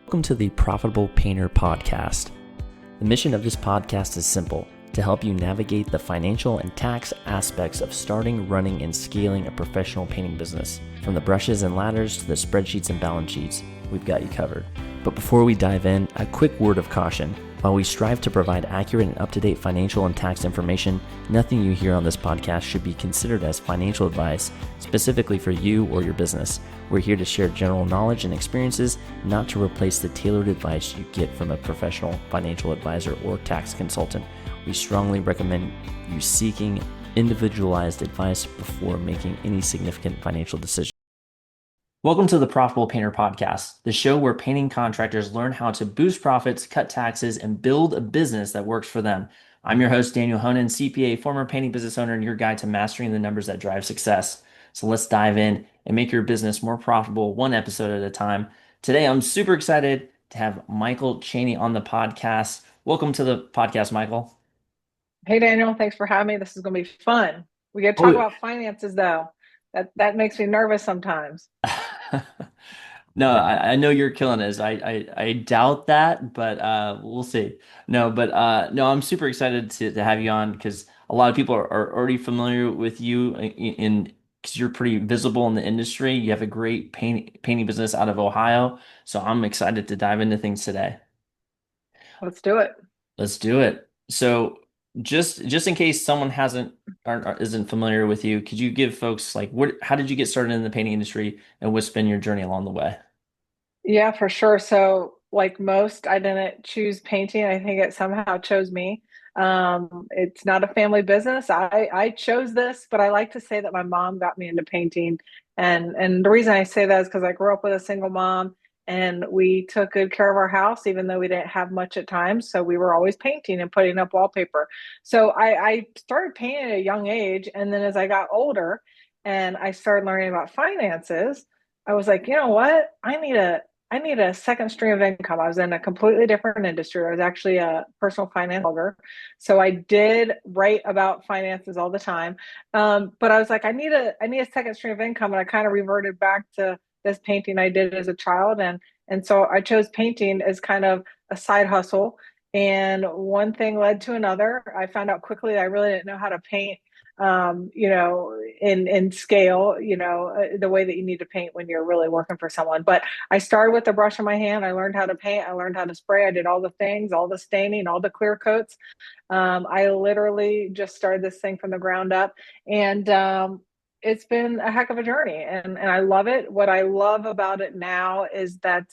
Welcome to the Profitable Painter Podcast. The mission of this podcast is simple: to help you navigate the financial and tax aspects of starting, running, and scaling a professional painting business. From the brushes and ladders to the spreadsheets and balance sheets, we've got you covered. But before we dive in, a quick word of caution. While we strive to provide accurate and up-to-date financial and tax information, nothing you hear on this podcast should be considered as financial advice specifically for you or your business. We're here to share general knowledge and experiences, not to replace the tailored advice you get from a professional financial advisor or tax consultant. We strongly recommend you seeking individualized advice before making any significant financial decisions. Welcome to the Profitable Painter Podcast, the show where painting contractors learn how to boost profits, cut taxes, and build a business that works for them. I'm your host, Daniel Honan, CPA, former painting business owner, and your guide to mastering the numbers that drive success. So let's dive in and make your business more profitable one episode at a time. Today, I'm super excited to have Michael Cheney on the podcast. Welcome to the podcast, Michael. Hey Daniel, thanks for having me. This is going to be fun. We got to talk about finances though. That makes me nervous sometimes. No, I know you're killing it. I doubt that, but we'll see. No, I'm super excited to have you on because a lot of people are already familiar with you in because you're pretty visible in the industry. You have a great painting business out of Ohio, so I'm excited to dive into things today. Let's do it. Let's do it. So just in case someone hasn't or isn't familiar with you, could you give folks like how did you get started in the painting industry and what's been your journey along the way? Yeah, for sure. So, like most, I didn't choose painting. I think it somehow chose me. It's not a family business. I chose this, but I like to say that my mom got me into painting. And the reason I say that is because I grew up with a single mom and we took good care of our house, even though we didn't have much at times. So we were always painting and putting up wallpaper. So I started painting at a young age. And then as I got older and I started learning about finances, I was like, you know what? I need a second stream of income. I was in a completely different industry. I was actually a personal finance blogger. So I did write about finances all the time. But I was like, I need a second stream of income. And I kind of reverted back to this painting I did as a child. And so I chose painting as kind of a side hustle. And one thing led to another. I found out quickly that I really didn't know how to paint in scale, the way that you need to paint when you're really working for someone. But I started with the brush in my hand. I learned how to paint. I learned how to spray. I did all the things, all the staining, all the clear coats. I literally just started this thing from the ground up. And it's been a heck of a journey. And I love it. What I love about it now is that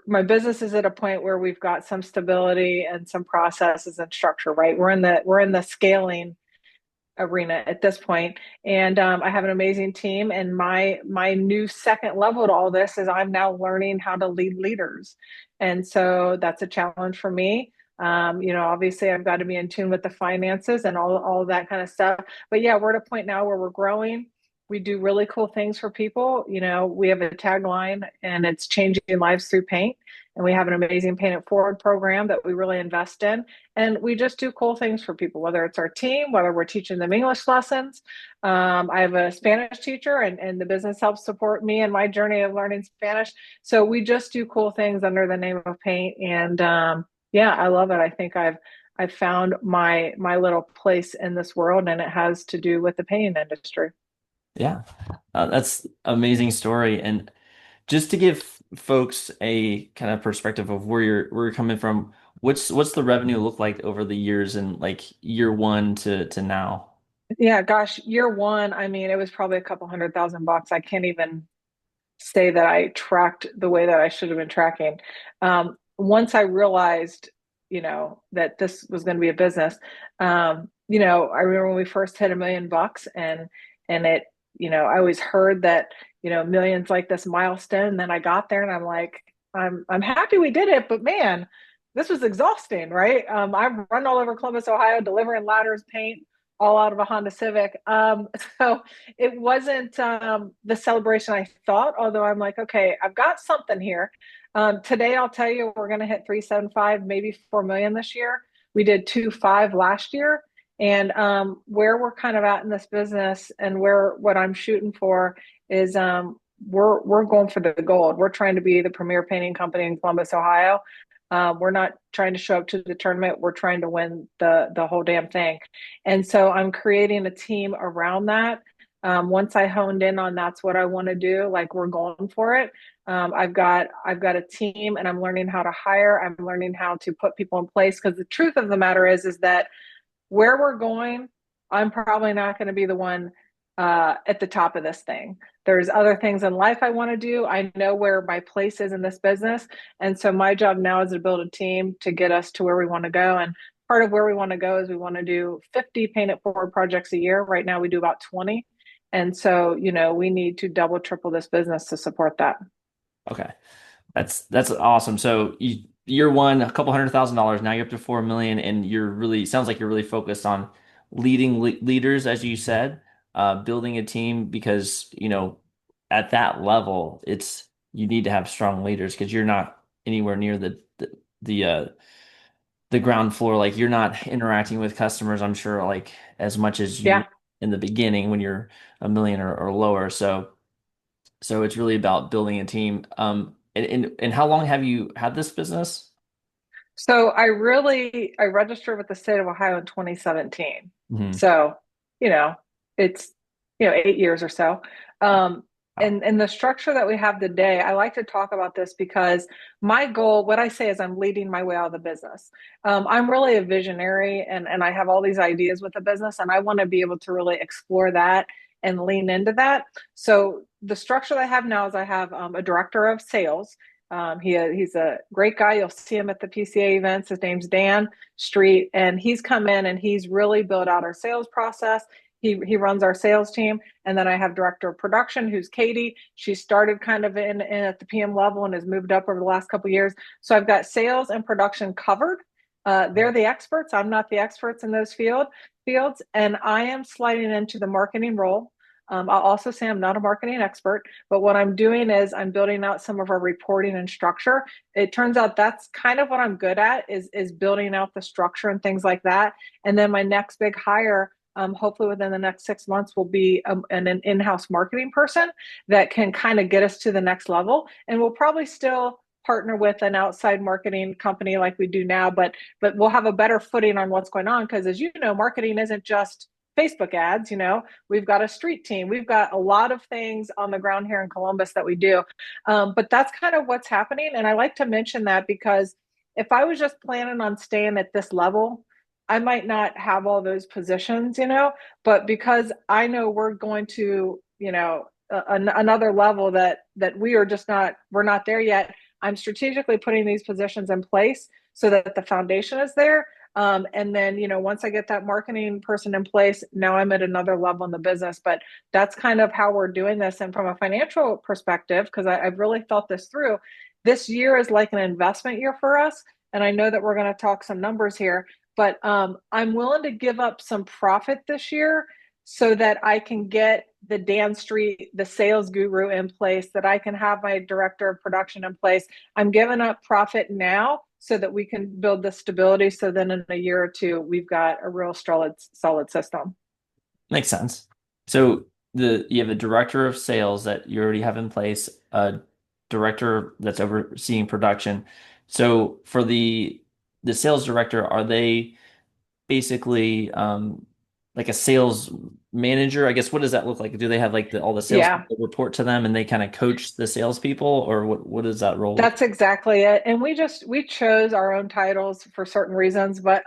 my business is at a point where we've got some stability and some processes and structure, right? We're in the scaling arena at this point, and I have an amazing team. And my new second level to all this is I'm now learning how to lead leaders, and so that's a challenge for me. Obviously I've got to be in tune with the finances and all of that kind of stuff. But yeah, we're at a point now where we're growing. We do really cool things for people. We have a tagline and it's changing lives through paint. And we have an amazing Paint It Forward program that we really invest in. And we just do cool things for people, whether it's our team, whether we're teaching them English lessons. I have a Spanish teacher and the business helps support me in my journey of learning Spanish. So we just do cool things under the name of paint. And yeah, I love it. I think I've found my little place in this world, and it has to do with the painting industry. Yeah, that's amazing story. And just to give folks a kind of perspective of where you're coming from, what's the revenue look like over the years and like year one to now? Yeah, gosh, year one, I mean, it was probably a couple $100,000. I can't even say that I tracked the way that I should have been tracking. Once I realized, that this was going to be a business, I remember when we first hit $1 million and it, I always heard that, millions like this milestone. And then I got there and I'm like, I'm happy we did it, but man, this was exhausting, right? I've run all over Columbus, Ohio, delivering ladders, paint, all out of a Honda Civic. So it wasn't the celebration I thought, although I'm like, okay, I've got something here. Today, I'll tell you, we're going to hit 375, maybe 4 million this year. We did 2.5 last year. And where we're kind of at in this business and what I'm shooting for is we're going for the gold. We're trying to be the premier painting company in Columbus, Ohio. We're not trying to show up to the tournament. We're trying to win the whole damn thing. And so I'm creating a team around that. Once I honed in on that's what I want to do, like we're going for it. I've got a team, and I'm learning how to hire. I'm learning how to put people in place, because the truth of the matter is that where we're going, I'm probably not going to be the one at the top of this thing. There's other things in life I want to do. I know where my place is in this business. And so my job now is to build a team to get us to where we want to go. And part of where we want to go is we want to do 50 Pay It Forward projects a year. Right now we do about 20. And so, we need to double, triple this business to support that. Okay. That's awesome. So year one, a couple $100,000. Now you're up to 4 million, and sounds like you're really focused on leading leaders, as you said, building a team, because at that level, you need to have strong leaders, because you're not anywhere near the ground floor. Like, you're not interacting with customers, I'm sure, like as much as you Yeah. in the beginning when you're a million or lower. So it's really about building a team. And how long have you had this business? So I registered with the state of Ohio in 2017. Hmm. So, you know, it's 8 years or so. Um, Wow. and the structure that we have today, I like to talk about this because my goal, what I say is I'm leading my way out of the business. I'm really a visionary, and I have all these ideas with the business, and I want to be able to really explore that and lean into that. So the structure that I have now is I have a director of sales. He's a great guy. You'll see him at the PCA events. His name's Dan Street, and he's come in and he's really built out our sales process. He runs our sales team, and then I have director of production, who's Katie. She started kind of in at the PM level and has moved up over the last couple of years. So I've got sales and production covered. They're the experts. I'm not the experts in those fields, and I am sliding into the marketing role. I'll also say I'm not a marketing expert, but what I'm doing is I'm building out some of our reporting and structure. It turns out that's kind of what I'm good at, is building out the structure and things like that. And then my next big hire, hopefully within the next 6 months, will be an in-house marketing person that can kind of get us to the next level. And we'll probably still partner with an outside marketing company like we do now, but we'll have a better footing on what's going on, because as you know, marketing isn't just Facebook ads. We've got a street team. We've got a lot of things on the ground here in Columbus that we do. But that's kind of what's happening. And I like to mention that because if I was just planning on staying at this level, I might not have all those positions, but because I know we're going to, another level that we're not there yet. I'm strategically putting these positions in place so that the foundation is there. And then, once I get that marketing person in place, now I'm at another level in the business. But that's kind of how we're doing this. And from a financial perspective, because I've really thought this through, this year is like an investment year for us. And I know that we're going to talk some numbers here, but I'm willing to give up some profit this year so that I can get the Dan Street, the sales guru in place, that I can have my director of production in place. I'm giving up profit now so that we can build the stability. So then in a year or two, we've got a real solid system. Makes sense. So you have a director of sales that you already have in place, a director that's overseeing production. So for the sales director, are they basically like a sales manager? I guess, what does that look like? Do they have like all the sales Yeah. people report to them, and they kind of coach the salespeople, or what does that role look That's exactly it. And we chose our own titles for certain reasons, but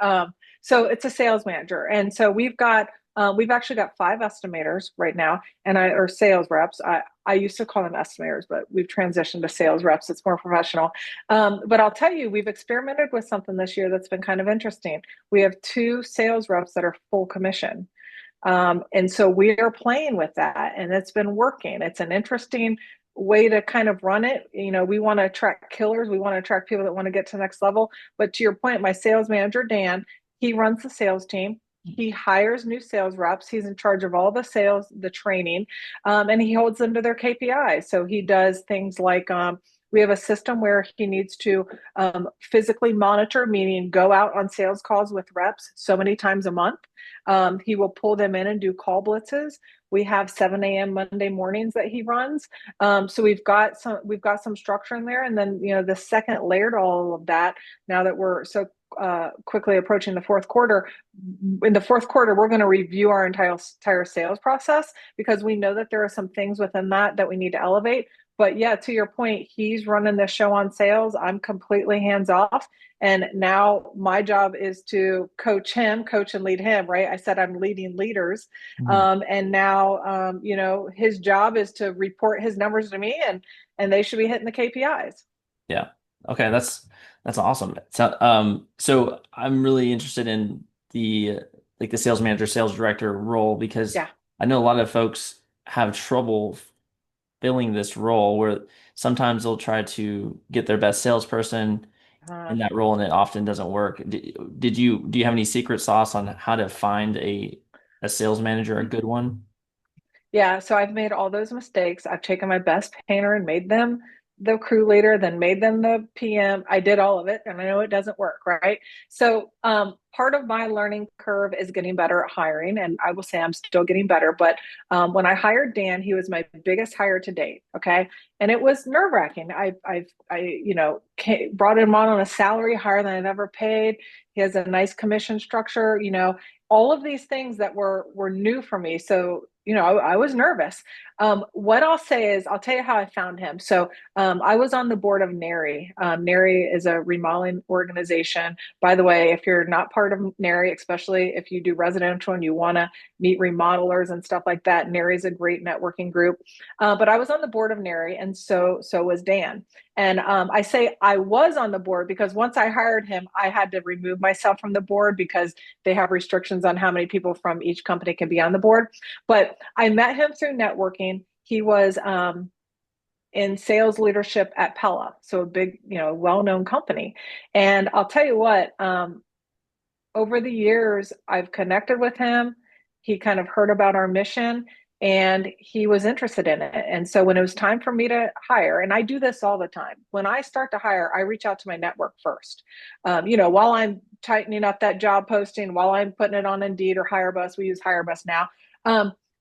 so it's a sales manager. And so we've actually got 5 estimators right now, or sales reps. I used to call them estimators, but we've transitioned to sales reps. It's more professional. But I'll tell you, we've experimented with something this year that's been kind of interesting. We have 2 sales reps that are full commission. And so we are playing with that, and it's been working. It's an interesting way to kind of run it. We want to attract killers. We want to attract people that want to get to the next level. But to your point, my sales manager, Dan, he runs the sales team. He hires new sales reps. He's in charge of all the sales, the training, and he holds them to their KPIs. So he does things like we have a system where he needs to physically monitor, meaning go out on sales calls with reps so many times a month. He will pull them in and do call blitzes. We have 7 a.m. Monday mornings that he runs. So we've got some structure in there. And then, the second layer to all of that, now that we're so quickly approaching the fourth quarter, in the fourth quarter, we're going to review our entire sales process because we know that there are some things within that we need to elevate. But yeah, to your point, he's running the show on sales. I'm completely hands off. And now my job is to coach and lead him, right? I said I'm leading leaders. Mhm. And now, his job is to report his numbers to me, and they should be hitting the KPIs. Yeah. Okay, that's awesome. So I'm really interested in the like the sales manager, sales director role because Yeah. I know a lot of folks have trouble filling this role where sometimes they'll try to get their best salesperson Uh, in that role and it often doesn't work. Do you have any secret sauce on how to find a sales manager, a good one? Yeah, so I've made all those mistakes. I've taken my best painter and made them the crew leader, then made them the PM. I did all of it, and I know it doesn't work, right? So, part of my learning curve is getting better at hiring, and I will say I'm still getting better. But when I hired Dan, he was my biggest hire to date. Okay, and it was nerve wracking. Brought him on a salary higher than I've ever paid. He has a nice commission structure. All of these things that were new for me. So, I was nervous. What I'll say is, I'll tell you how I found him. So, I was on the board of NARI. NARI is a remodeling organization. By the way, if you're not part of NARI, especially if you do residential and you want to meet remodelers and stuff like that, NARI is a great networking group. But I was on the board of NARI, and so was Dan. And I say I was on the board because once I hired him, I had to remove myself from the board because they have restrictions on how many people from each company can be on the board. But I met him through networking. He was in sales leadership at Pella, so a big, well-known company. And I'll tell you what, over the years, I've connected with him. He kind of heard about our mission and he was interested in it. And so when it was time for me to hire, and I do this all the time, when I start to hire, I reach out to my network first. While I'm tightening up that job posting, while I'm putting it on Indeed or HireBus, we use HireBus now.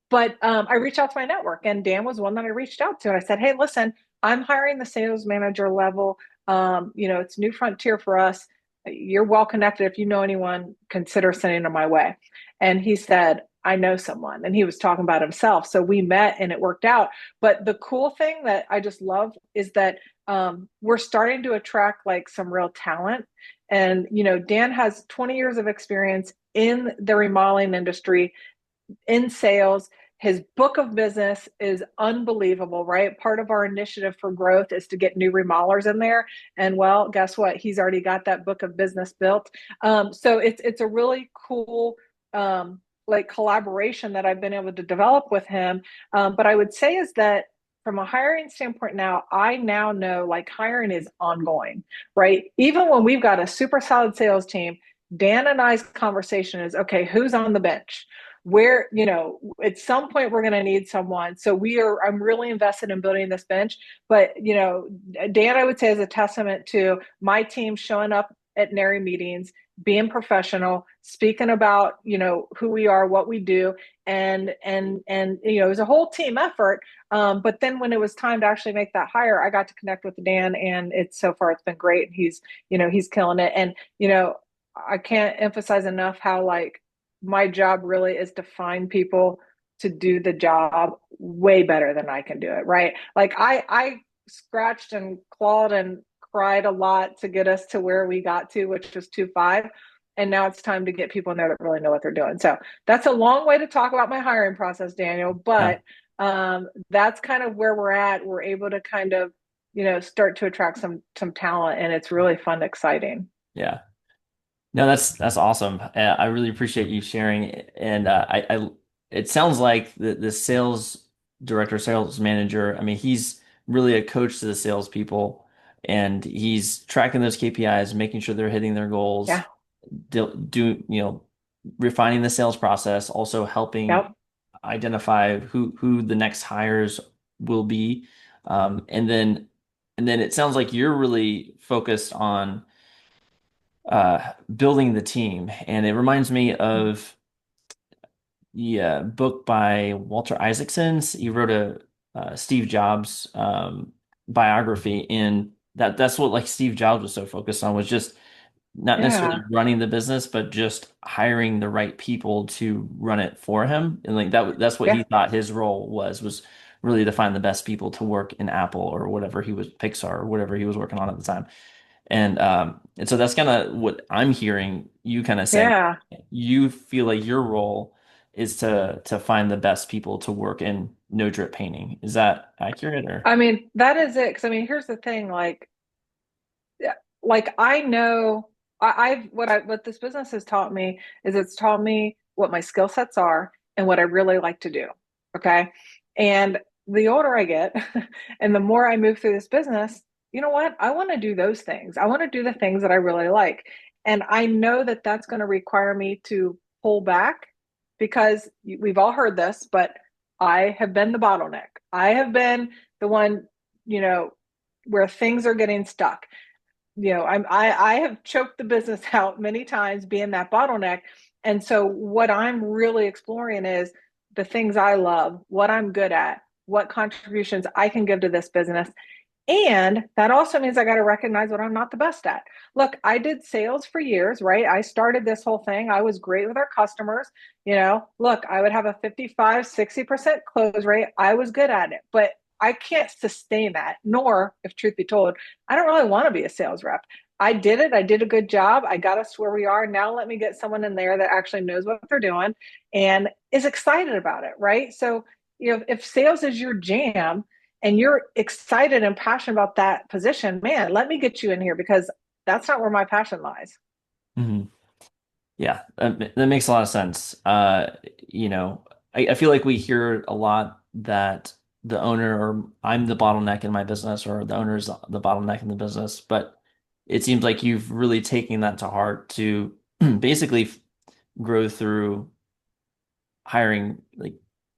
But I reach out to my network, and Dan was one that I reached out to. And I said, hey, listen, I'm hiring the sales manager level. It's new frontier for us. You're well connected. If you know anyone, consider sending them my way. And he said, I know someone. And he was talking about himself. So we met and it worked out. But the cool thing that I just love is that we're starting to attract like some real talent. And, Dan has 20 years of experience in the remodeling industry, in sales. His book of business is unbelievable, right? Part of our initiative for growth is to get new remodelers in there. And well, guess what? He's already got that book of business built. So it's a really cool like collaboration that I've been able to develop with him. But I would say is that from a hiring standpoint now, I now know like hiring is ongoing, right? Even when we've got a super solid sales team, Dan and I's conversation is okay, who's on the bench? Where, at some point we're going to need someone. So I'm really invested in building this bench. But, Dan, I would say, is a testament to my team showing up at NARI meetings, being professional, speaking about, who we are, what we do. And it was a whole team effort. But then when it was time to actually make that hire, I got to connect with Dan, and so far it's been great. He's killing it. And, I can't emphasize enough how like my job really is to find people to do the job way better than I can do it, right? Like I scratched and clawed and cried a lot to get us to where we got to, which was 2.5. And now it's time to get people in there that really know what they're doing. So that's a long way to talk about my hiring process, Daniel. Yeah. But that's kind of where we're at. We're able to kind of, start to attract some talent, and it's really fun, and exciting. Yeah. No, that's awesome. I really appreciate you sharing. And it sounds like the sales director, sales manager. I mean, he's really a coach to the salespeople, and he's tracking those KPIs, making sure they're hitting their goals. Yeah. Refining the sales process, also helping Yep. identify who the next hires will be, and then it sounds like you're really focused on building the team. And it reminds me of book by Walter Isaacson. He wrote a Steve Jobs biography, and that's what like Steve Jobs was so focused on was just not necessarily Yeah. running the business, but just hiring the right people to run it for him. And like that's what he Yeah. thought his role was really to find the best people to work in Apple or whatever he was Pixar or whatever he was working on at the time. And so that's kind of what I'm hearing you kind of saying. Yeah. You feel like your role is to find the best people to work in no drip painting. Is that accurate or? I mean, that is it. Because I mean, here's the thing, yeah, like I know I've what this business has taught me is it's taught me what my skill sets are and what I really like to do. Okay. And the older I get and the more I move through this business, you know what? I want to do those things. I want to do the things that I really like. And I know that that's going to require me to pull back because we've all heard this, but I have been the bottleneck. I have been the one, you know, where things are getting stuck. I have choked the business out many times being that bottleneck. And so what I'm really exploring is the things I love, what I'm good at, what contributions I can give to this business. And that also means I got to recognize what I'm not the best at. Look, I did sales for years, right? I started this whole thing. I was great with our customers. Look, I would have a 55, 60% close rate. I was good at it, but I can't sustain that. Nor, if truth be told, I don't really want to be a sales rep. I did it. I did a good job. I got us where we are. Now let me get someone in there that actually knows what they're doing and is excited about it, right? So, if sales is your jam, and you're excited and passionate about that position, man, let me get you in here because that's not where my passion lies. Mhm. Yeah, that makes a lot of sense. You know, I feel like we hear a lot that the owner or I'm the bottleneck in my business or the owner's the bottleneck in the business, but it seems like you've really taken that to heart to basically grow through hiring like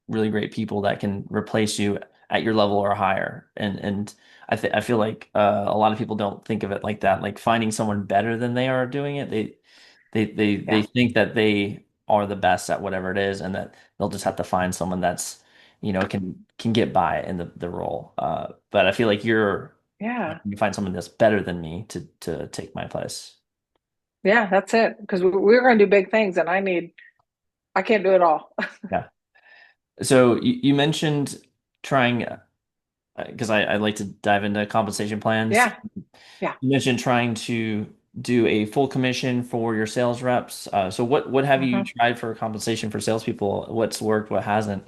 really great people that can replace you at your level or higher. And I feel like a lot of people don't think of it like that. Like finding someone better than they are doing it, they Yeah. think that they are the best at whatever it is, and that they'll just have to find someone that's can get by in the role. But I feel like Yeah. you find someone that's better than me to take my place. Yeah. That's it. Because we're going to do big things and I can't do it all. Yeah. So you mentioned trying because I like to dive into compensation plans. Yeah. Yeah. You mentioned trying to do a full commission for your sales reps. So what have you Mhm. tried for compensation for salespeople? What's worked, what hasn't?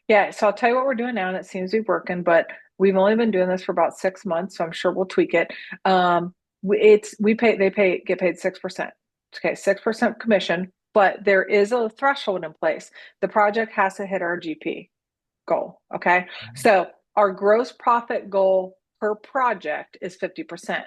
Yeah. So I'll tell you what we're doing now, and it seems to be working, but we've only been doing this for about 6 months, so I'm sure we'll tweak it. We pay, get paid 6%. Okay, 6% commission, but there is a threshold in place. The project has to hit our GP goal. Okay. So our gross profit goal per project is 50%.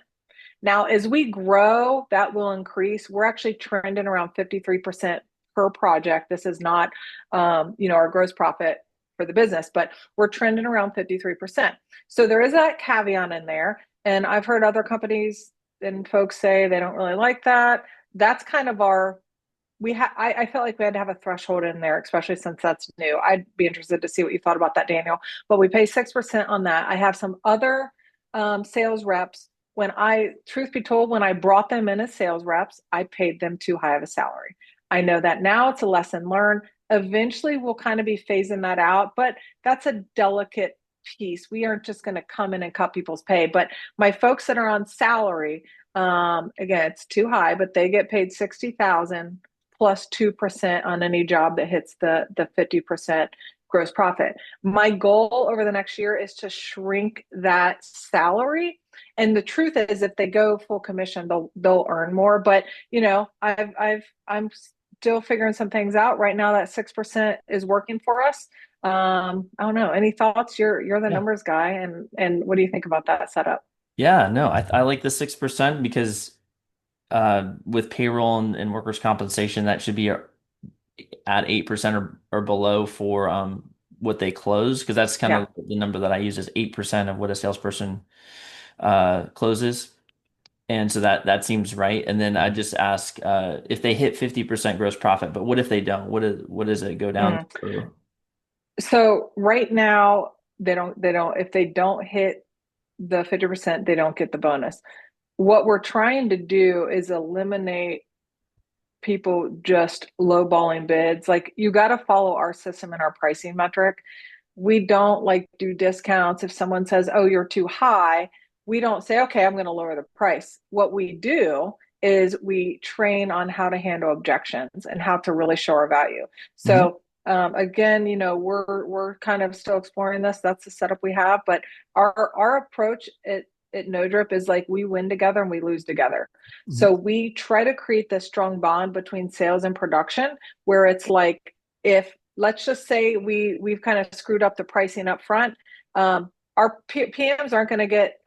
Now, as we grow, that will increase. We're actually trending around 53% per project. This is not, our gross profit for the business, but we're trending around 53%. So there is that caveat in there. And I've heard other companies and folks say they don't really like that. That's kind of I felt like we had to have a threshold in there, especially since that's new. I'd be interested to see what you thought about that, Daniel. But we pay 6% on that. I have some other sales reps. Truth be told, when I brought them in as sales reps, I paid them too high of a salary. I know that now it's a lesson learned. Eventually, we'll kind of be phasing that out, but that's a delicate piece. We aren't just going to come in and cut people's pay. But my folks that are on salary, again, it's too high, but they get paid 60,000 plus 2% on any job that hits the 50% gross profit. My goal over the next year is to shrink that salary. And the truth is, if they go full commission, they'll earn more. But I'm still figuring some things out right now. That 6% is working for us. I don't know. Any thoughts? You're the Yeah. numbers guy, and what do you think about that setup? Yeah, no, I like the 6% because with payroll and workers' compensation, that should be at 8% or below for what they close, because that's kind Yeah. of the number that I use is 8% of what a salesperson closes. And so that seems right. And then I just ask if they hit 50% gross profit, but what if they don't? What does it go down Mm. to? So right now they don't if they don't hit the 50%, they don't get the bonus. What we're trying to do is eliminate people just lowballing bids. Like you got to follow our system and our pricing metric. We don't like do discounts. If someone says, "Oh, you're too high," we don't say, "Okay, I'm going to lower the price." What we do is we train on how to handle objections and how to really show our value. Mhm. So again, we're kind of still exploring this. That's the setup we have, but our approach at No Drip is like we win together and we lose together. Mhm. So we try to create this strong bond between sales and production, where it's like if let's just say we've kind of screwed up the pricing up front, our PMs aren't going to get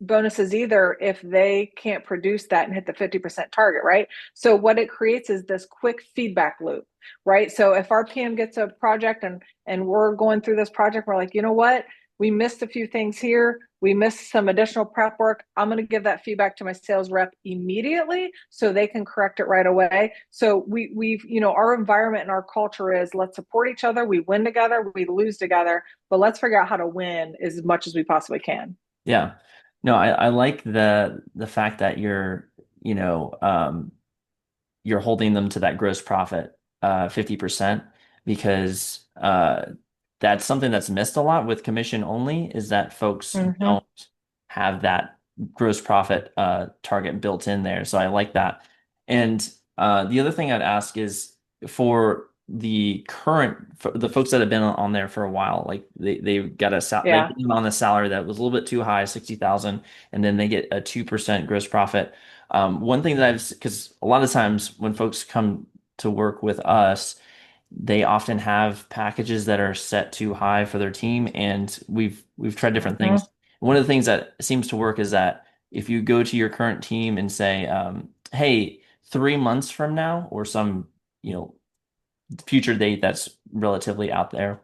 bonuses either if they can't produce that and hit the 50% target, right? So what it creates is this quick feedback loop, right? So if our PM gets a project and we're going through this project, we're like, you know what? We missed a few things here. We missed some additional prep work. I'm going to give that feedback to my sales rep immediately so they can correct it right away. So we've, our environment and our culture is let's support each other. We win together, we lose together, but let's figure out how to win as much as we possibly can. Yeah. No, I like the fact that you know, you're holding them to that gross profit 50% because that's something that's missed a lot with commission only is that folks Mm-hmm. don't have that gross profit target built in there. So I like that. And the other thing I'd ask is for for the folks that have been on there for a while, like they've got they've Yeah. been on a salary that was a little bit too high, 60,000, and then they get a 2% gross profit. One thing that because a lot of times when folks come to work with us, they often have packages that are set too high for their team, and we've tried different Mm-hmm. things. One of the things that seems to work is that if you go to your current team and say, "Hey, 3 months from now," or some you know future date that's relatively out there,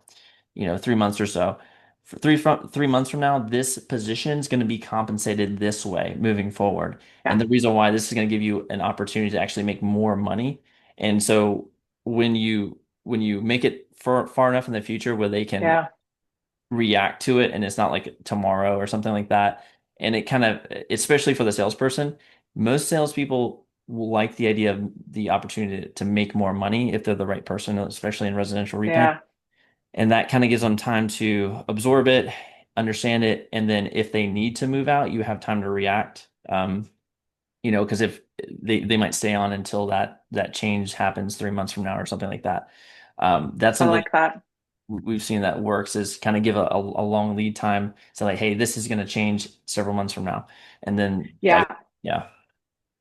3 months or so. For 3 months from now, this position is going to be compensated this way moving forward. And Yeah. the reason why this is going to give you an opportunity to actually make more money. And so when you make it far enough in the future where they can Yeah. react to it and it's not like tomorrow or something like that. And it kind of, especially for the salesperson, most salespeople will like the idea of the opportunity to make more money if they're the right person, especially in residential repaint. Yeah. And that kind of gives them time to absorb it, understand it, and then if they need to move out, you have time to react. Because if they might stay on until that change happens 3 months from now or something like that. That's I something like that. we've seen that works is kind of give a long lead time. So like, hey, this is going to change several months from now. And then like, Yeah. yeah.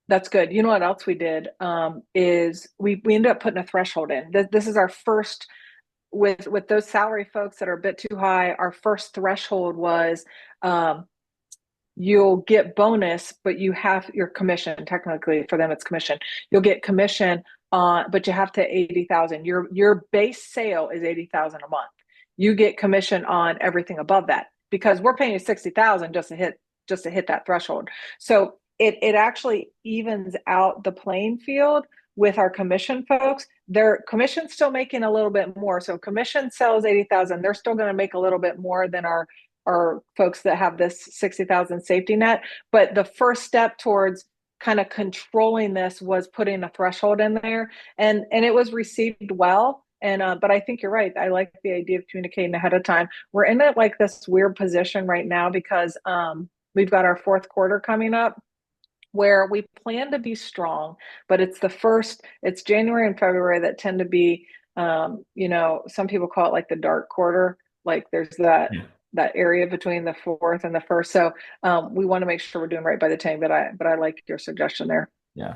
That's good. You know what else we did is we ended up putting a threshold in. This is our first with those salary folks that are a bit too high. Our first threshold was um, you'll get bonus, but you have your commission. Technically, for them, it's commission. You'll get commission on, but you have to 80,000. Your base sale is 80,000 a month. You get commission on everything above that because we're paying you 60,000 just to hit that threshold. So it actually evens out the playing field with our commission folks. Their commission's still making a little bit more. So commission sells 80,000. They're still going to make a little bit more than our folks that have this 60,000 safety net. But the first step towards kind of controlling this was putting a threshold in there, and it was received well. And but I think you're right. I like the idea of communicating ahead of time. We're in it like this weird position right now because we've got our fourth quarter coming up where we plan to be strong, but it's January and February that tend to be, some people call it like the dark quarter. Like there's Yeah. that area between the fourth and the first. So we want to make sure we're doing right by the team. But I like your suggestion there. Yeah.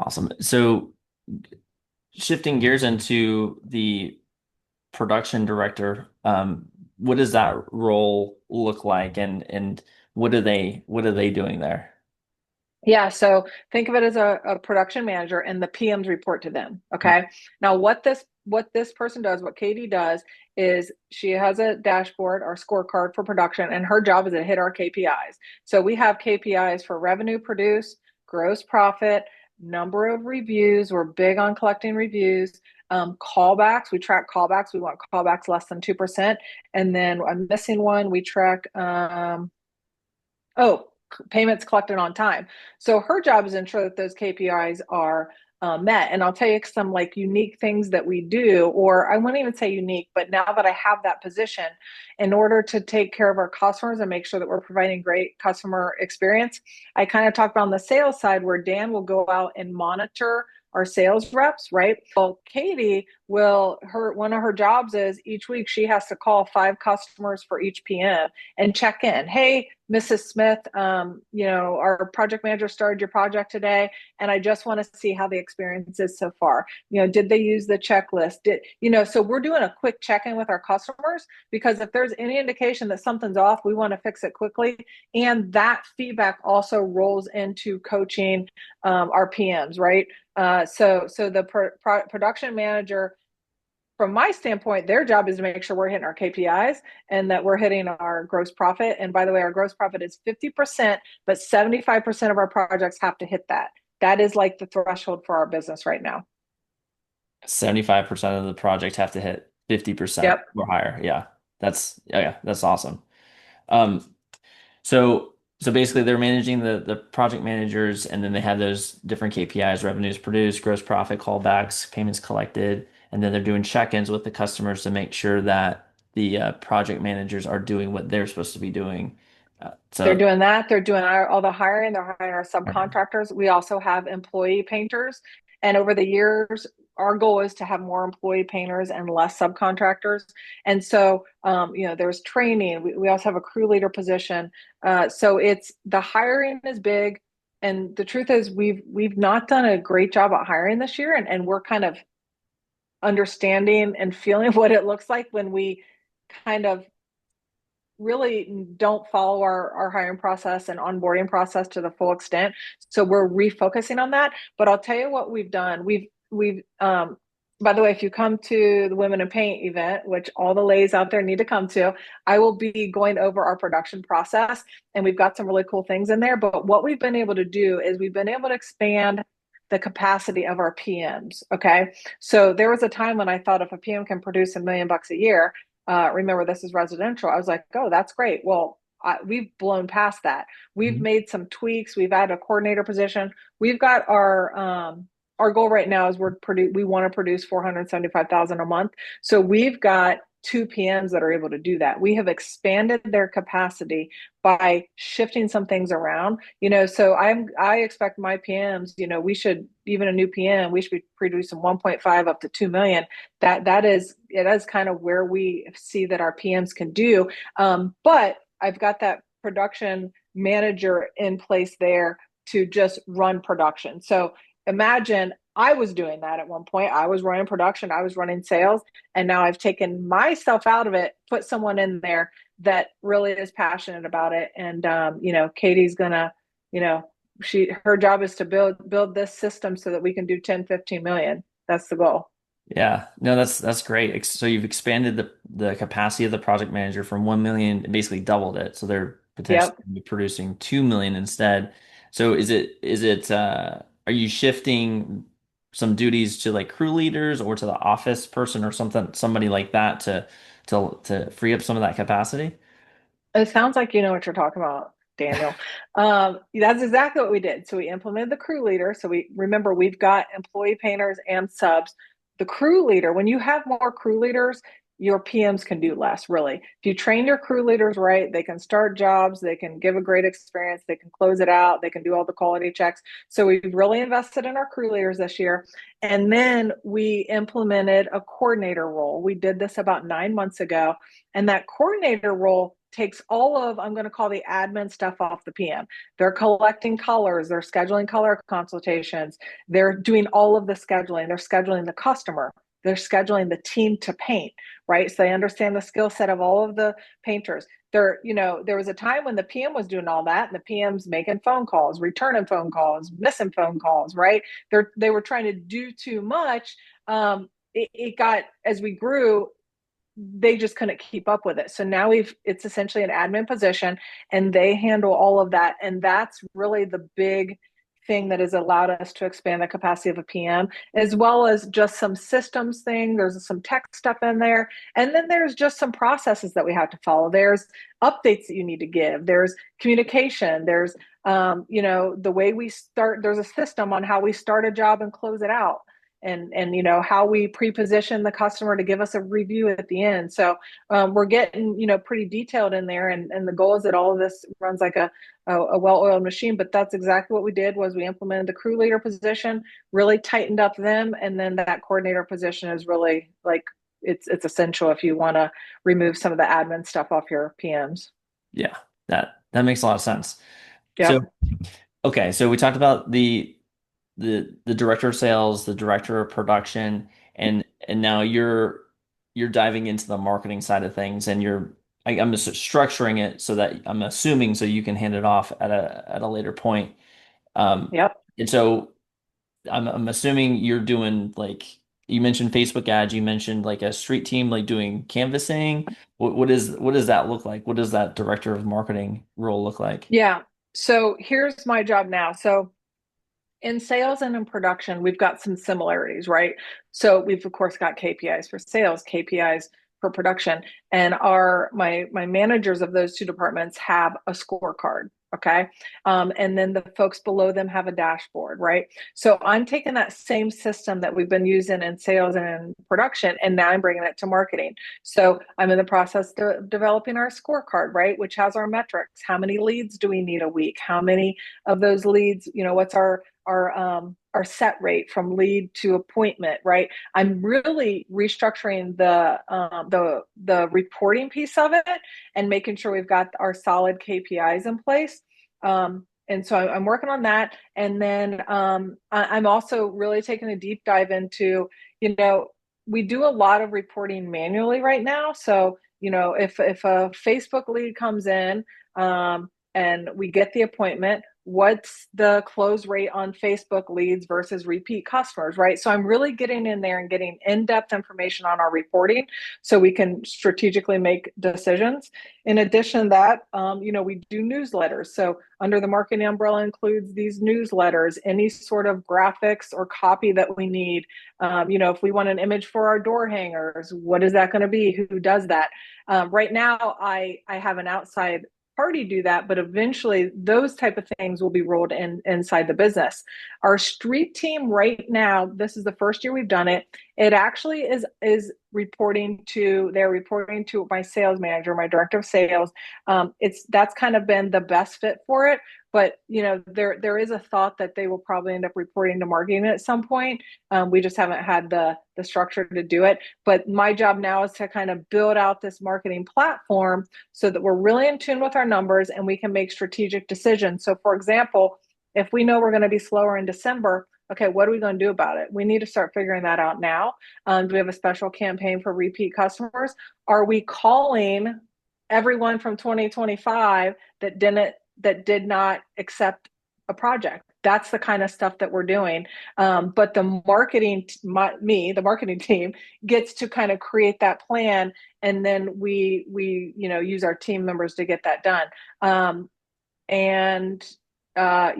Awesome. So shifting gears into the production director, what does that role look like and what are they doing there? Yeah, so think of it as a production manager and the PMs report to them. Okay. Now, what this what this person does, what Katie does, is she has a dashboard or scorecard for production, and her job is to hit our KPIs. So we have KPIs for revenue produced, gross profit, number of reviews. We're big on collecting reviews. Callbacks, we track callbacks. We want callbacks less than 2%. And then I'm missing one. We track, oh, payments collected on time. So her job is to ensure that those KPIs are met. And I'll tell you some like unique things that we do, or I wouldn't even say unique, but now that I have that position, in order to take care of our customers and make sure that we're providing great customer experience, I kind of talked about on the sales side where Dan will go out and monitor our sales reps, right? Well, Katie will, one of her jobs is each week she has to call 5 customers for each PM and check in. Hey, Mrs. Smith, our project manager started your project today, and I just want to see how the experience is so far. Did they use the checklist? So we're doing a quick check-in with our customers, because if there's any indication that something's off, we want to fix it quickly. And that feedback also rolls into coaching our PMs, right? So the production manager, from my standpoint, their job is to make sure we're hitting our KPIs and that we're hitting our gross profit. And by the way, our gross profit is 50%, but 75% of our projects have to hit that. That is like the threshold for our business right now. 75% of the projects have to hit 50% Yep. or higher. Yeah. That's awesome. Um, so basically they're managing the project managers, and then they have those different KPIs: revenues produced, gross profit, callbacks, payments collected, and then they're doing check-ins with the customers to make sure that the project managers are doing what they're supposed to be doing. They're So doing that. They're doing all the hiring. They're hiring our subcontractors. We also have employee painters. And over the years, our goal is to have more employee painters and less subcontractors. And so, there's training. We also have a crew leader position. So it's the hiring is big. And the truth is, we've not done a great job at hiring this year. And we're kind of understanding and feeling what it looks like when we kind of really don't follow our hiring process and onboarding process to the full extent. So we're refocusing on that. But I'll tell you what we've done. We've by the way, if you come to the Women in Paint event, which all the ladies out there need to come to, I will be going over our production process, and we've got some really cool things in there. But what we've been able to do is we've been able to expand the capacity of our PMs. Okay. So there was a time when I thought if a PM can produce $1 million a year, remember this is residential, I was like, oh, that's great. Well, we've blown past that. We've made some tweaks. We've added a coordinator position. We've got our goal right now is we want to produce 475,000 a month. So we've got 2 PMs that are able to do that. We have expanded their capacity by shifting some things around. So I expect my PMs, we should, even a new PM, we should be producing 1.5 up to 2 million. It is kind of where we see that our PMs can do. But I've got that production manager in place there to just run production. So imagine I was doing that at one point. I was running production, I was running sales, and now I've taken myself out of it, put someone in there that really is passionate about it. And Katie's gonna, her job is to build this system so that we can do 10, 15 million. That's the goal. yeah, no, that's great. So you've expanded the capacity of the project manager from 1 million and basically doubled it. So they're potentially Yep. producing 2 million instead. So are you shifting some duties to like crew leaders or to the office person or somebody like that to free up some of that capacity? It sounds like you know what you're talking about, Daniel. That's exactly what we did. So we implemented the crew leader. So we've got employee painters and subs. The crew leader, when you have more crew leaders, your PMs can do less, really. If you train your crew leaders right, they can start jobs, they can give a great experience, they can close it out, they can do all the quality checks. So we've really invested in our crew leaders this year. And then we implemented a coordinator role. We did this about 9 months ago. And that coordinator role takes all of, I'm going to call the admin stuff off the PM. They're collecting colors, they're scheduling color consultations, they're doing all of the scheduling, they're scheduling the customer, they're scheduling the team to paint, right? So they understand the skill set of all of the painters. There was a time when the PM was doing all that, and the PM's making phone calls, returning phone calls, missing phone calls, right? They were trying to do too much. it got, as we grew, they just couldn't keep up with it. So now it's essentially an admin position and they handle all of that. And that's really the big thing that has allowed us to expand the capacity of a PM, as well as just some systems thing. There's some tech stuff in there. And then there's just some processes that we have to follow. There's updates that you need to give. There's communication. There's, the way we start, there's a system on how we start a job and close it out, and how we pre-position the customer to give us a review at the end. So we're getting pretty detailed in there, and the goal is that all of this runs like a well-oiled machine. But that's exactly what we did. Was we implemented the crew leader position, really tightened up them, and then that coordinator position is really like it's essential if you want to remove some of the admin stuff off your PMs. Yeah, that makes a lot of sense. So, Yep. okay, so we talked about the director of sales, the director of production, and now you're diving into the marketing side of things, and I'm just structuring it so that I'm assuming so you can hand it off at a later point. Yep. And so I'm assuming you're doing, like, you mentioned Facebook ads, you mentioned like a street team like doing canvassing. What does that look like? What does that director of marketing role look like? Yeah. So here's my job now. So in sales and in production, we've got some similarities, right? So we've of course got KPIs for sales, KPIs for production, and my managers of those two departments have a scorecard. Okay. And then the folks below them have a dashboard, right? So I'm taking that same system that we've been using in sales and in production, and now I'm bringing it to marketing. So I'm in the process of developing our scorecard, right? Which has our metrics. How many leads do we need a week? How many of those leads, what's our set rate from lead to appointment, right? I'm really restructuring the reporting piece of it and making sure we've got our solid KPIs in place. And so I'm working on that. And then I'm also really taking a deep dive into, we do a lot of reporting manually right now. So, if a Facebook lead comes in, and we get the appointment, what's the close rate on Facebook leads versus repeat customers, right? So I'm really getting in there and getting in-depth information on our reporting so we can strategically make decisions. In addition to that, we do newsletters. So under the marketing umbrella includes these newsletters, any sort of graphics or copy that we need. If we want an image for our door hangers, what is that going to be? Who does that? Right now, I have an outside party do that, but eventually those type of things will be rolled inside the business. Our street team right now, this is the first year we've done it. It actually is reporting to my sales manager, my director of sales. That's kind of been the best fit for it. But there is a thought that they will probably end up reporting to marketing at some point. We just haven't had the structure to do it. But my job now is to kind of build out this marketing platform so that we're really in tune with our numbers and we can make strategic decisions. So, for example, if we know we're going to be slower in December, okay, what are we going to do about it? We need to start figuring that out now. Do we have a special campaign for repeat customers? Are we calling everyone from 2025 that did not accept a project? That's the kind of stuff that we're doing. But the marketing team gets to kind of create that plan, and then we use our team members to get that done. And I'll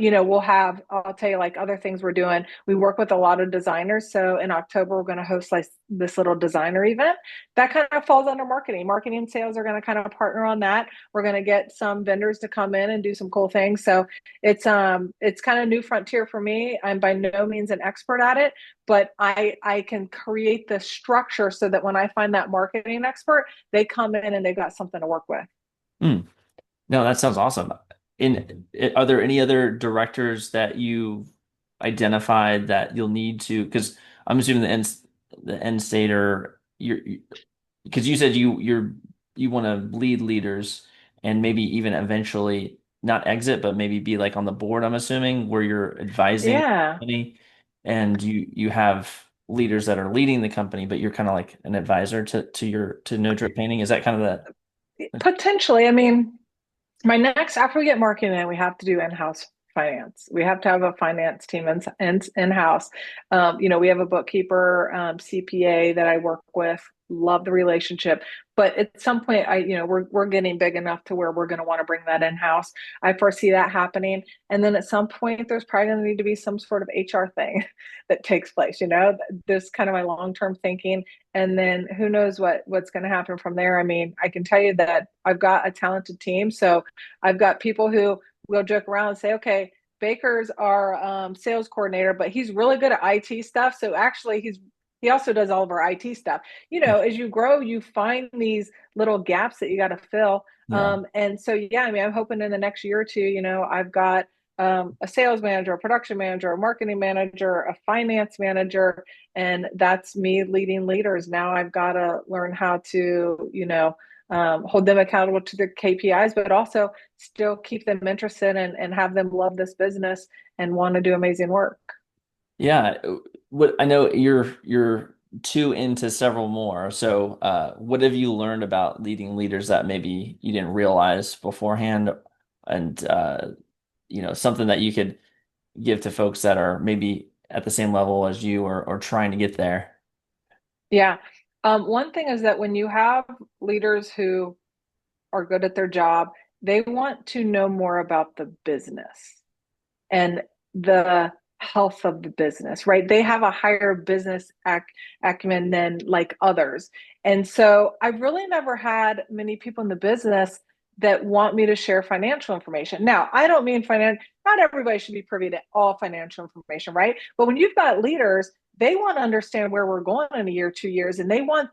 tell you, like, other things we're doing. We work with a lot of designers. So in October, we're going to host like this little designer event that kind of falls under marketing. Marketing and sales are going to kind of partner on that. We're going to get some vendors to come in and do some cool things. So it's kind of new frontier for me. I'm by no means an expert at it, but I can create the structure so that when I find that marketing expert, they come in and they've got something to work with. Mm. No, that sounds awesome. Are there any other directors that you've identified that you'll need to? Because I'm assuming the end state, or because you said you want to lead leaders and maybe even eventually not exit, but maybe be like on the board. I'm assuming where you're advising the Yeah. company, and you have leaders that are leading the company, but you're kind of like an advisor to No Drip Painting. Is that kind of the? Potentially. I mean, my next, after we get marketing in, we have to do in-house. finance. We have to have a finance team in-house. We have a bookkeeper, CPA that I work with. Love the relationship, but at some point, we're getting big enough to where we're going to want to bring that in-house. I foresee that happening, and then at some point, there's probably going to need to be some sort of HR thing that takes place. This kind of my long-term thinking, and then who knows what's going to happen from there. I mean, I can tell you that I've got a talented team, so I've got people who will joke around and say, okay, Baker's our sales coordinator, but he's really good at IT stuff. So actually, he also does all of our IT stuff. As you grow, you find these little gaps that you got to fill. Yeah. And so, yeah, I mean, I'm hoping in the next year or two, I've got a sales manager, a production manager, a marketing manager, a finance manager, and that's me leading leaders. Now I've got to learn how to, hold them accountable to their KPIs, but also still keep them interested and have them love this business and want to do amazing work. Yeah. What I know you're two into several more. So what have you learned about leading leaders that maybe you didn't realize beforehand? And something that you could give to folks that are maybe at the same level as you or trying to get there. Yeah. One thing is that when you have leaders who are good at their job, they want to know more about the business and the health of the business, right? They have a higher business acumen than like others. And so I've really never had many people in the business that want me to share financial information. Now, I don't mean not everybody should be privy to all financial information, right? But when you've got leaders, they want to understand where we're going in a year, 2 years, and they want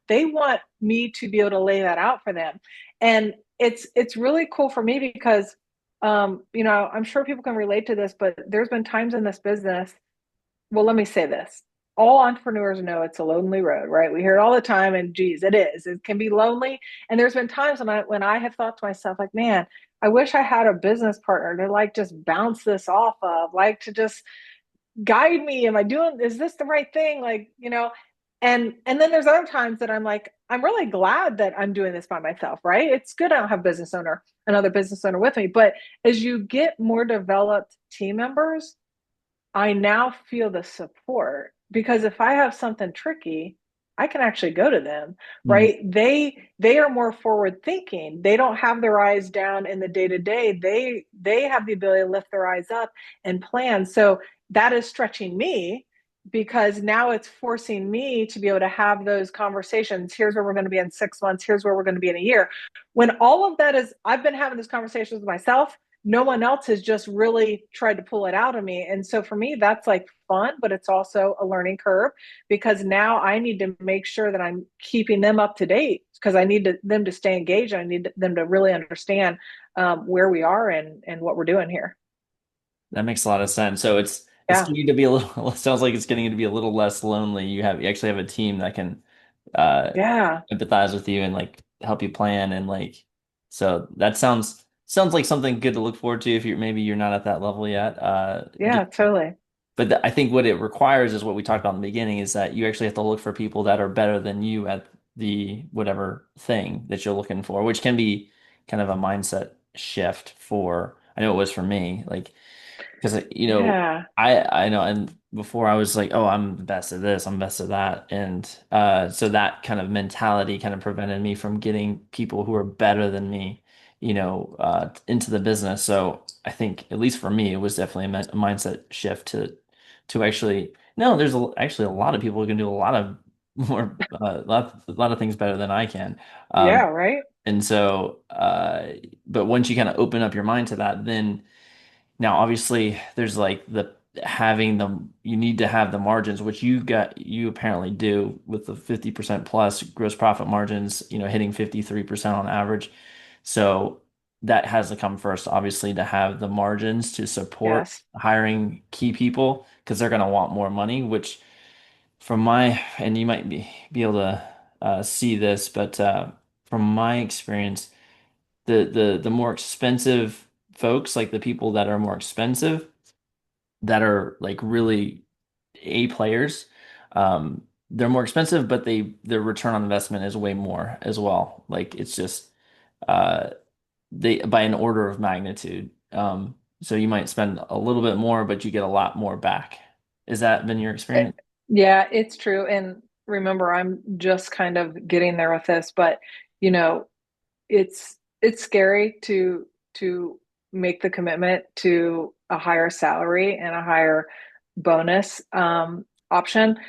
me to be able to lay that out for them. And it's really cool for me because I'm sure people can relate to this, but there's been times in this business. Well, let me say this. All entrepreneurs know it's a lonely road, right? We hear it all the time, and geez, it is. It can be lonely. And there's been times when I have thought to myself, like, man, I wish I had a business partner to like just bounce this off of, like to just guide me. Is this the right thing? And then there's other times that I'm like, I'm really glad that I'm doing this by myself, right? It's good I don't have another business owner with me. But as you get more developed team members, I now feel the support because if I have something tricky, I can actually go to them, Mhm. right? They are more forward thinking. They don't have their eyes down in the day to day. They have the ability to lift their eyes up and plan. So that is stretching me because now it's forcing me to be able to have those conversations. Here's where we're going to be in 6 months. Here's where we're going to be in a year. When all of that is, I've been having these conversations with myself, no one else has just really tried to pull it out of me. And so for me, that's like fun, but it's also a learning curve because now I need to make sure that I'm keeping them up to date because I need them to stay engaged. I need them to really understand where we are and what we're doing here. That makes a lot of sense. So it's Yeah. getting to be a little sounds like it's getting to be a little less lonely. You actually have a team that can Yeah. empathize with you and like help you plan and like so that sounds like something good to look forward to if you're not at that level yet. Yeah, totally. But I think what it requires is what we talked about in the beginning is that you actually have to look for people that are better than you at the whatever thing that you're looking for, which can be kind of a mindset shift for, I know it was for me, like, because, Yeah. I know, and before I was like, oh, I'm the best at this, I'm the best at that. And so that kind of mentality kind of prevented me from getting people who are better than me, into the business. So I think, at least for me, it was definitely a mindset shift to actually, no, there's actually a lot of people who can do a lot of more, a lot of things better than I can. Yeah, Um, right. and so, but once you kind of open up your mind to that, then now, obviously, there's like you need to have the margins, which you apparently do with the 50% plus gross profit margins, hitting 53% on average. So that has to come first, obviously, to have the margins to support Yes. hiring key people because they're going to want more money, which and you might be able to see this, but from my experience, the more expensive folks, like the people that are more expensive, that are like really A players, they're more expensive, but their return on investment is way more as well. Like it's just uh they by an order of magnitude. So you might spend a little bit more, but you get a lot more back. Has that been your It- experience? yeah, it's true. And remember, I'm just kind of getting there with this, but you know, it's scary to make the commitment to a higher salary and a higher bonus option.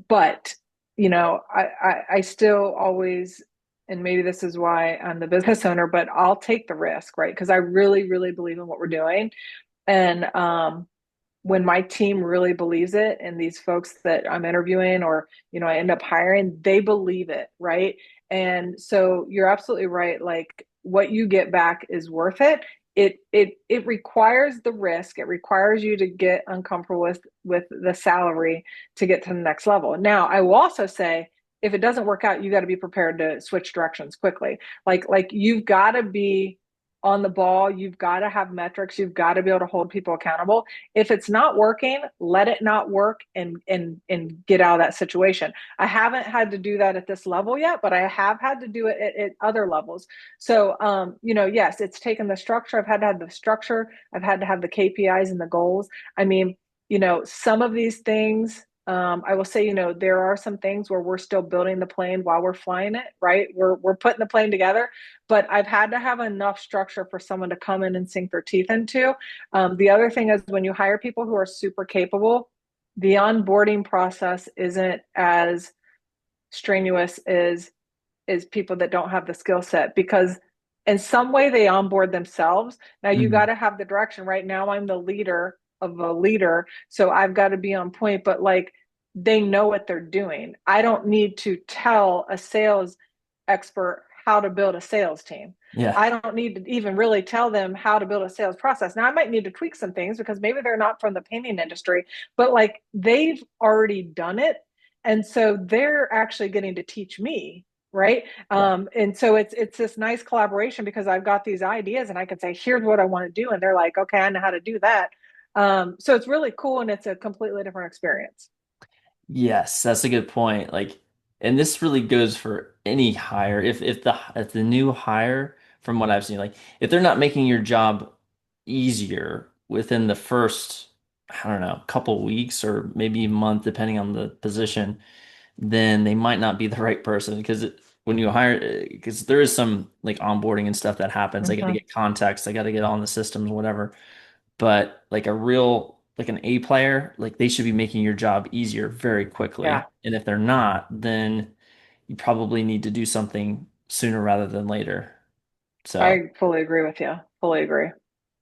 But I still always, and maybe this is why I'm the business owner, but I'll take the risk, right? Because I really, really believe in what we're doing. And when my team really believes it, and these folks that I'm interviewing or I end up hiring, they believe it, right? And so you're absolutely right. Like what you get back is worth it. It requires the risk. It requires you to get uncomfortable with the salary to get to the next level. Now, I will also say if it doesn't work out, you got to be prepared to switch directions quickly. Like you've got to be on the ball. You've got to have metrics. You've got to be able to hold people accountable. If it's not working, let it not work and get out of that situation. I haven't had to do that at this level yet, but I have had to do it at other levels. So yes, it's taken the structure. I've had to have the structure. I've had to have the KPIs and the goals. I mean, some of these things, I will say, there are some things where we're still building the plane while we're flying it, right? We're putting the plane together, but I've had to have enough structure for someone to come in and sink their teeth into. The other thing is when you hire people who are super capable, the onboarding process isn't as strenuous as people that don't have the skill set because in some way they onboard themselves. Now you got Mhm. to have the direction. Right now I'm the leader of a leader, so I've got to be on point, but like they know what they're doing. I don't need to tell a sales expert how to build a sales team. Yeah. I don't need to even really tell them how to build a sales process. Now, I might need to tweak some things because maybe they're not from the painting industry, but like they've already done it. And so they're actually getting to teach me, right? Yeah. And so it's this nice collaboration because I've got these ideas and I can say, here's what I want to do. And they're like, okay, I know how to do that. So it's really cool and it's a completely different experience. Yes, that's a good point. Like, and this really goes for any hire. If the new hire, from what I've seen, like if they're not making your job easier within the first, I don't know, couple weeks or maybe a month, depending on the position, then they might not be the right person because when you hire, because there is some like onboarding and stuff that happens. They got to Mm-hmm. get contacts, they got to get on the systems, whatever. But like a real like an A player, like they should be making your job easier very Yeah, quickly. And if they're not, then you probably need to do something sooner rather than later. So, I fully agree with you. Fully agree.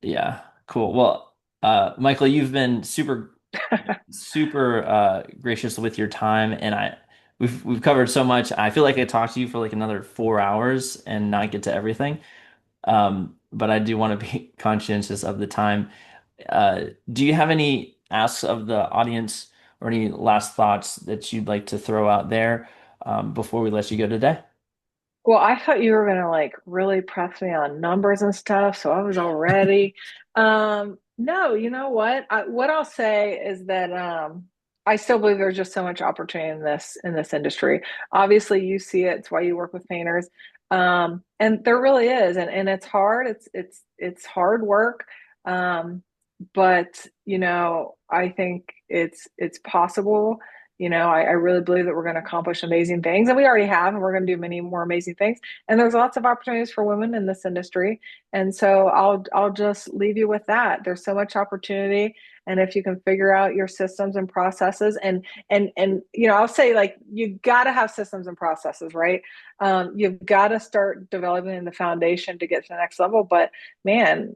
yeah, cool. Well, Michael, you've been super gracious with your time, and we've covered so much. I feel like I talked to you for like another 4 hours and not get to everything. But I do want to be conscientious of the time. Do you have any asks of the audience or any last thoughts that you'd like to throw out there before we let you go today? Well, I thought you were gonna like really press me on numbers and stuff, so I was all ready. No, you know what? What I'll say is that I still believe there's just so much opportunity in this industry. Obviously, you see it. It's why you work with painters, and there really is, and it's hard. It's hard work, but I think it's possible. I really believe that we're going to accomplish amazing things, and we already have, and we're going to do many more amazing things. And there's lots of opportunities for women in this industry. And so I'll just leave you with that. There's so much opportunity, and if you can figure out your systems and processes, and I'll say like you got to have systems and processes, right? You've got to start developing the foundation to get to the next level. But man,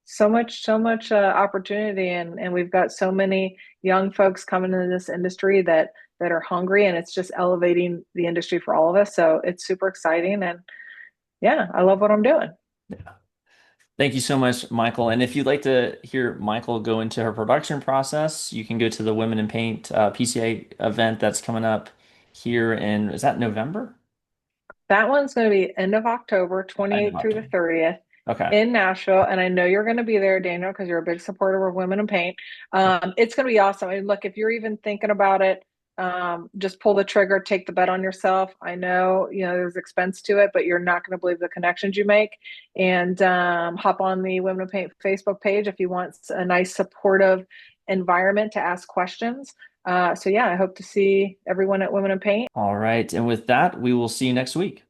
so much opportunity, and we've got so many young folks coming into this industry that are hungry, and it's just elevating the industry for all of us. So it's super exciting, and yeah, I love what I'm doing. Yeah. Thank you so much, Michael. And if you'd like to hear Michael go into her production process, you can go to the Women in Paint PCA event that's coming up here in, is that November? That one's going to be end of October, End of 28th through the October. 30th Okay. in Nashville. And I know you're going to be there, Daniel, because you're a big supporter of Women in Paint. It's going to be awesome. And look, if you're even thinking about it, Just pull the trigger, take the bet on yourself. I know, there's expense to it, but you're not going to believe the connections you make. And hop on the Women of Paint Facebook page if you want a nice supportive environment to ask questions. So yeah, I hope to see everyone at Women in Paint. All right. And with that, we will see you next week.